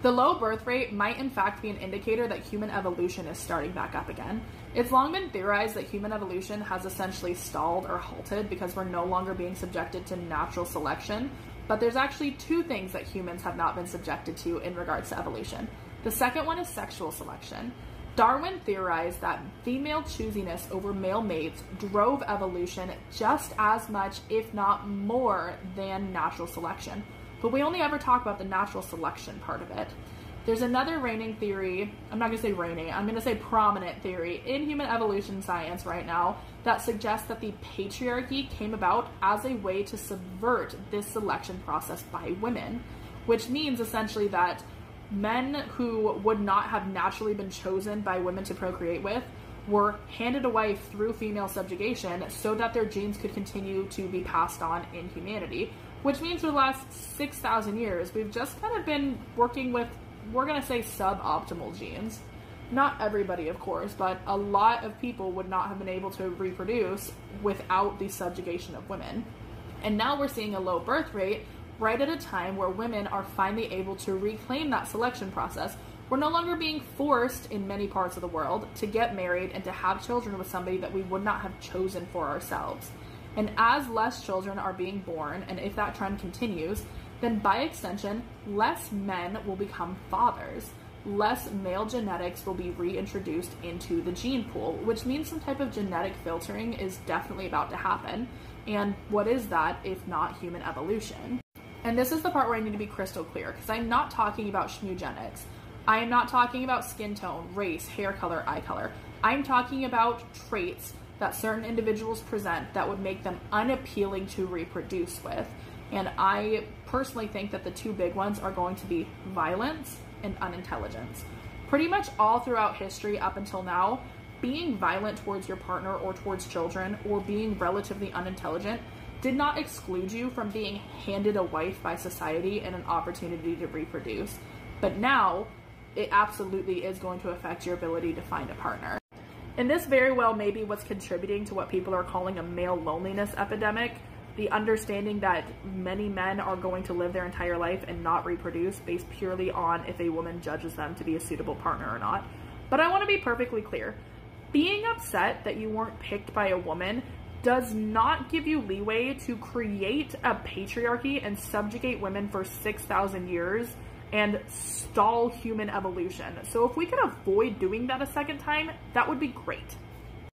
The low birth rate might in fact be an indicator that human evolution is starting back up again. It's long been theorized that human evolution has essentially stalled or halted because we're no longer being subjected to natural selection, but there's actually two things that humans have not been subjected to in regards to evolution. The second one is sexual selection. Darwin theorized that female choosiness over male mates drove evolution just as much, if not more, than natural selection. But we only ever talk about the natural selection part of it. There's another reigning theory, I'm not going to say reigning, I'm going to say prominent theory in human evolution science right now that suggests that the patriarchy came about as a way to subvert this selection process by women, which means essentially that men who would not have naturally been chosen by women to procreate with were handed a wife through female subjugation so that their genes could continue to be passed on in humanity. Which means for the last 6,000 years, we've just kind of been working with, we're going to say, suboptimal genes. Not everybody, of course, but a lot of people would not have been able to reproduce without the subjugation of women. And now we're seeing a low birth rate right at a time where women are finally able to reclaim that selection process. We're no longer being forced in many parts of the world to get married and to have children with somebody that we would not have chosen for ourselves. And as less children are being born, and if that trend continues, then by extension, less men will become fathers. Less male genetics will be reintroduced into the gene pool, which means some type of genetic filtering is definitely about to happen. And what is that if not human evolution? And this is the part where I need to be crystal clear, because I'm not talking about schmugenics. I am not talking about skin tone, race, hair color, eye color. I'm talking about traits that certain individuals present that would make them unappealing to reproduce with. And I personally think that the two big ones are going to be violence and unintelligence. Pretty much all throughout history up until now, being violent towards your partner or towards children or being relatively unintelligent did not exclude you from being handed a wife by society and an opportunity to reproduce. But now, it absolutely is going to affect your ability to find a partner. And this very well may be what's contributing to what people are calling a male loneliness epidemic. The understanding that many men are going to live their entire life and not reproduce based purely on if a woman judges them to be a suitable partner or not. But I want to be perfectly clear. Being upset that you weren't picked by a woman does not give you leeway to create a patriarchy and subjugate women for 6,000 years and stall human evolution. So if we could avoid doing that a second time, that would be great.